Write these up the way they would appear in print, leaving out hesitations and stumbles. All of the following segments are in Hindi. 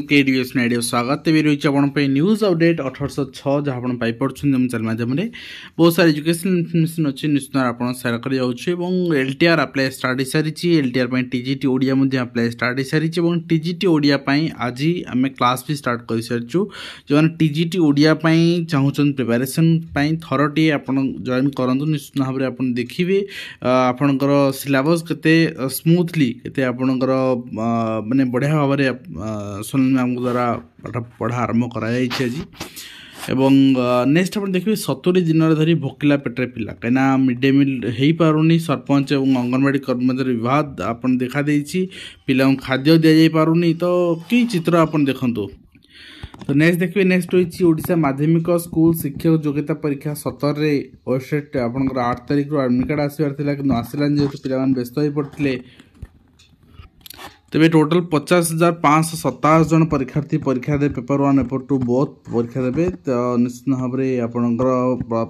केडीएस नाइडियो स्वागत तेज रही है न्यूज अपडेट 1806 जहाँ आप चैनल माध्यम बहुत सारी एजुकेशन इनफर्मेशन अच्छी निश्चित आप सेयार कर एलटीआर अप्लाई स्टार्ट हो सारी LTR TGT Odia apply start हो सारी टीजीटी ओडिया आज आम क्लास भी स्टार्ट कर सारी जो टीजीटी ओडिया चाहूँ प्रिपेरेसन थरटे आप जॉइन करूँ निश्चित भाव में आप देखिए आपणकर सिलेबस केते स्मूथली केते आपणकर माने बढ़िया भाव में सोनल मैम द्वारा पढ़ा आरंभ कराई आज एवं नेक्स्ट आप देखिए 70 दिन धरी भोकिला पेट्रे पिला कहीं मिड डे मिल हो पारुनी सरपंच और अंगनवाड़ी कर्मचारी विभाग आप देखा पिला खाद्य दि जा पारुनी तो कि चित्र आप देखु तो नेक्स्ट देखिए नेक्स्ट होती ओडिशा माध्यमिक स्कूल शिक्षक योग्यता परीक्षा 17 वेबसाइट आपंकर 8 तारिख एडमिट कार्ड आसबार कि आसलान जेहतु पिला व्यस्त हो पड़ते तेरे टोटल 50,527 जन परीक्षार्थी परीक्षा दे पेपर 1 पेपर 2 बोथ परीक्षा देवे तो निश्चित भाव में आपंकर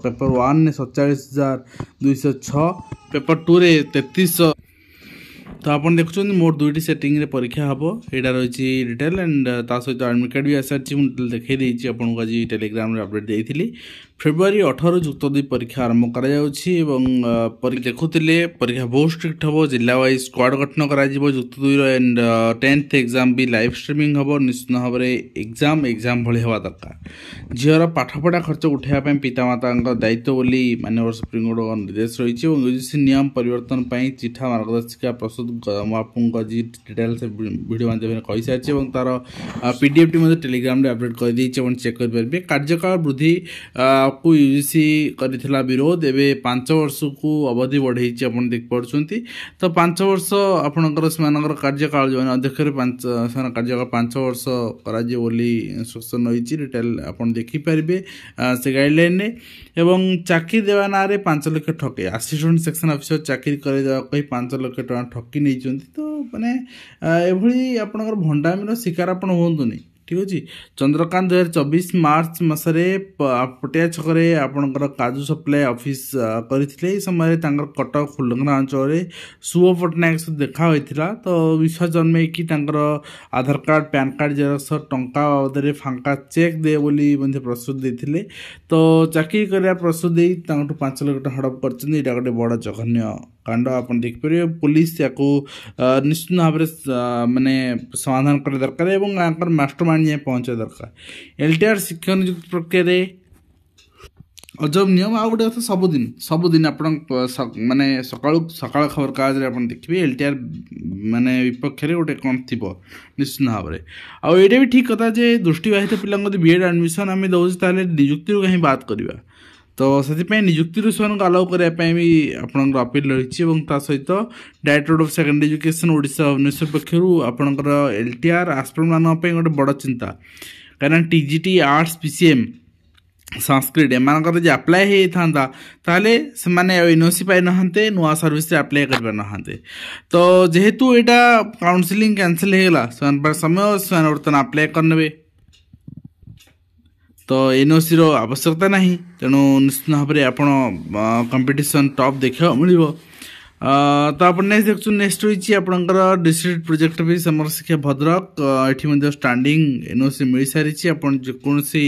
पेपर 1 ने 47,206 पेपर 2 रे 3300 तो आप देखुं मोर दुईटी सेटिंग रे परीक्षा हम यहाँ रही डिटेल एंड ता सहित एडमिट कार्ड भी आसारी देखी आपको आज टेलीग्राम रे अपडेट देती फेब्रुआरी 18 युक्त 2 परीक्षा आरंभ कर देखुले परीक्षा बहुत स्ट्रिक्ट हम जिला वाइज स्क्वाड गठन कर युक्त 2 एंड 10th एग्जाम भी लाइव स्ट्रीमिंग हम निश्चित भाव में एग्जाम भली हवा दरकार झीर पाठपढ़ा खर्च उठाया पितामाता दायित्व बोली माननीय सुप्रीमकोर्ट निर्देश रही यूजीसी नियम परिवर्तन चिठा मार्गदर्शिका प्रस्तुत आपको आज डिटेल से वीडियो माध्यम कही सारी तार पीडीएफ टी टेलीग्राम अपडेट कर चेक करेंगे कार्यकाल वृद्धि को यूजीसी करिथिला विरोध एवं 5 वर्ष को अवधि बढ़ई आप देखिपुं तो 5 वर्ष आपणकर से कार्यकाल जो अध्यक्ष कार्यकाल 5 वर्ष करी इंस्ट्रक्शन रही डिटेल आप देखिपारे से गाइडलाइन एवं चाकरी देवा ना 5 लाख ठके असिस्टेंट सेक्शन ऑफिसर चाकरी कर 5 लाख टका ठकी नहीं तो माने एभली आपणकर भंडामीर शिकार आप हूँ ठीक अच्छे चंद्रकांत 2024 मार्च मसरे पटिया छकरे आपणकर काजू सप्लाई ऑफिस करते समय कटक फुलंगना अंचल सुव पट्टनायक सहित देखा होता तो विश्वास जन्मे कि आधार कार्ड पैन कार्ड जेरक्स टंका बाबद फांका चेक दे बोली प्रस्तुत देते तो चाकरी कर प्रस्तुत दे 5 लाख टका हड़प कर गोटे बड़ जघन्य कांड आप देखिपारे पुलिस या निश्चित भाव में माने समाधान कर दरकार और मास्टर माइंड जाए पहुँचा दरकार एलटीआर शिक्षक नियुक्ति प्रक्रिया अजब नियम आ गए कथा सबुदिन आप माने सकाल खबर कागज आप देखिए एलटीआर माने विपक्ष में गोटे कौन थी निश्चित भाव में आईटा भी ठीक कथा जे दृष्टिबाधित पिला बीएड एडमिशन आम दौचे निजुक्ति कहीं बात करवा तो से निजुक्ति से अलाउ करने भी आप अपील रही सहित directorate of secondary education Odisha Bhubaneswar पक्षर आपंकर एलटीआर आस्पिरेंट मानक गोटे बड़ चिंता कहीं टीजीटी आर्ट्स पीसीएम संस्कृत एम आप्लाय होता ताले से एनओसी पाई नहांते नुआ सर्विस आप्लाय कर नहांते तो जेहेतु यहाँ काउंसिलिंग कैंसल होगा समय से बर्तमान आप्लाय करने तो एनओसी रो आवश्यकता नहीं तेणु निश्चित भाव में आप कंपटीशन टॉप देखा मिल तो आप नेक्स्ट रही आपंकर डिस्ट्रिक्ट प्रोजेक्ट भी समर शिक्षा भद्रक ये स्टांडिंग एनओसी मिल सारी आपसी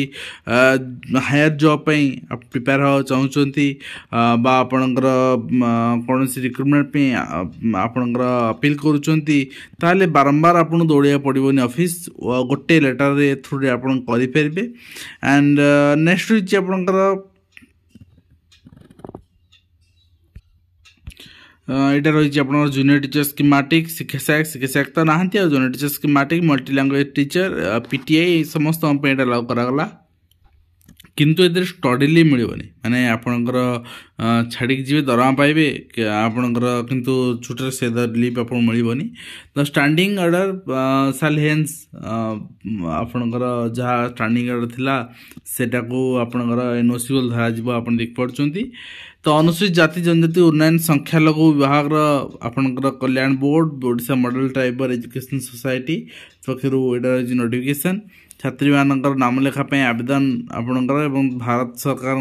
हायर जॉब प्रिपेयर हो चाहते आपणकर कौन रिक्रुटमेंट आपणकर अपील करुँच बारंबार आपको दौड़ा पड़ोनी ऑफिस गोटे लेटर थ्रू आप करें एंड नेक्स्ट रही आपणकर यहाँ रही आप जूनियर टीचर स्कीमेटिक शिक्षा तो नहांती junior teacher schematic multi language teacher PTI समस्त लागू करागला किंतु ए स्टडी लीव मिलनी माने आपणकर छाड़ी जी दरमा पाइबे आपणकर किंतु छुट्टी से लीव आप मिलनी तो स्टांडिंग ऑर्डर साल हेन्स आपणकर जहाँ स्टांडिंग ऑर्डर थिला सेटा को आपणकर एनओसी धरा आप देखिपुं तो अनुसूचित जाति जनजाति उन्नयन संख्यालघु विभाग आपणकर कल्याण board Odisha model tribal education society पक्षर यहाँ नोटिफिकेशन छात्री मानकर नाम लेखा आवेदन आपणकर एवं भारत सरकार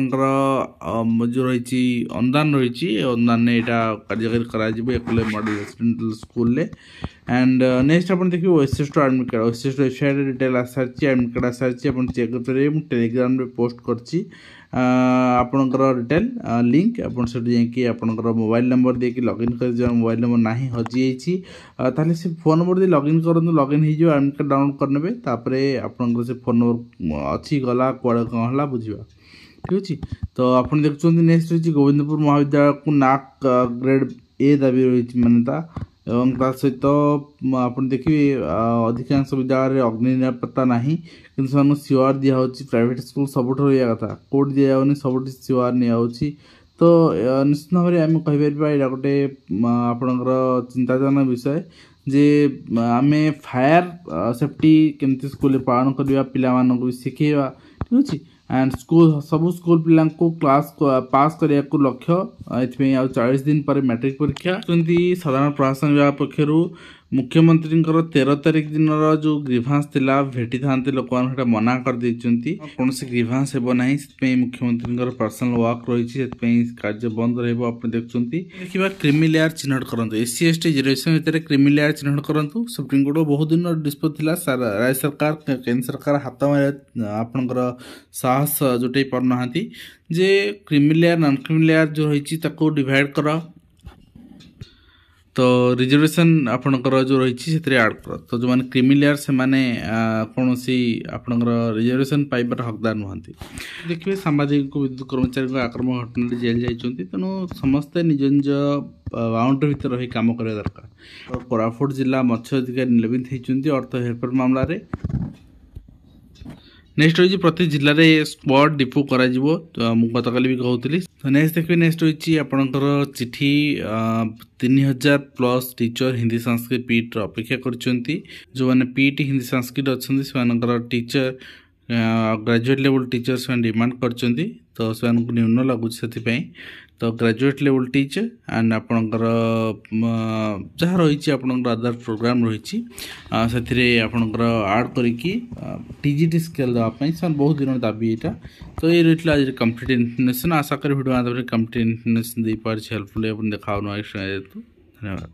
जो रही अनुदान रही अनुदान यहाँ कार्यकारी कर model residential school and next आप देखिए OSS to admit card OSS website detail आसारी एडमिट कार्ड आसारी आप चेक करेंगे टेलीग्राम रे पोस्ट करची आपणकर डिटेल लिंक आप आपणकर मोबाइल नंबर देकी लॉगिन कर मोबाइल नंबर ना हजि ताले से फोन नंबर दे लॉगिन करंतु लॉगिन हो जाए एडमिट कार्ड डाउनलोड करने तापर आपणकर से फोन नंबर अच्छी गला कुआड़े कौन है बुझा ठीक अच्छे तो आप देखुं नेक्स्ट रही गोविंदपुर महाविद्यालय को नाक ग्रेड ए दाबी रही मान्यता एवं ता सहित आप देखिए अधिकांश विद्यालय अग्नि निरापत्ता नहीं कि सीओआर दिया प्राइवेट स्कूल सबुठ या कथा कोड दि जाऊनी सब सीओआर नि तो निश्चित भाव में आम कहीपर यहाँ गोटे आपणकर चिंताजनक विषय जे आम फायर सेफ्टी केमती स्कूल पालन करवा पिला शिखेवा ठीक अच्छे एंड स्कूल सबू स्कूल पिला क्लास पास करने को लक्ष्य ये 40 दिन पर मैट्रिक परीक्षा साधारण प्रशासन विभाग पक्षर मुख्यमंत्री 13 तारिख दिन जो ग्रीभांस थिला भेटी था लोक मना कर कौन ग्रीभांस हेब ना मुख्यमंत्री पर्सनल वर्क रही कार्य बंद रहा देखते देखा क्रिमी लेयर चिन्हट करूँ एससी एसटी रिजर्वेशन भितर क्रिमी लेयर चिन्हट करूँ सुप्रीमकोर्ट बहुत दिन डिस्पोज थी राज्य सरकार केन्द्र सरकार हाथ मारे आपणकर साहस जुटे पारना जे creamy layer non creamy layer जो रही डिवाइड कर तो रिजर्वेशन आपणकर जो रही ऐड कर तो जो मैंने क्रिमी लेयर से माने कौन सी आपणकर रिजर्वेशन पाइबार हकदार नुहति देखिए सामाजिक विद्युत कर्मचारी आक्रमण घटना जेल जाइए तेणु समस्ते निज निज बाउंड्री भितर रही काम करने दरकार तो कोरापुट जिला मत्स्य अधिकारी निलंबित होती अर्थ हेरफेर मामलें नेक्स्ट रही प्रति जिले में स्क्वाड डिपो कर गत काली भी कहूली तो नेक्स्ट देखिए नेक्स्ट रही आपणकर चिठी 3000+ टीचर हिंदी संस्कृत पीट अपेक्षा कर जो मैंने पीटी हिंदी संस्कृत अच्छा से टीचर ग्रेजुएट लेवल टीचर से डिमांड कर तो से न्यून लगुच से तो ग्रेजुएट लेवल टीचर एंड आपणकर जहाँ रही आपणकर अदर प्रोग्राम रही आपणकर आड करके टीजीटी स्केल देवाई से बहुत दिन दाबी यहाँ तो ये रही आज कंप्लीट इन्फॉर्मेशन आशा कर वीडियो माध्यम कंप्लीट इन्फॉर्मेशन दे पारे हेल्पफुल देखा धन्यवाद।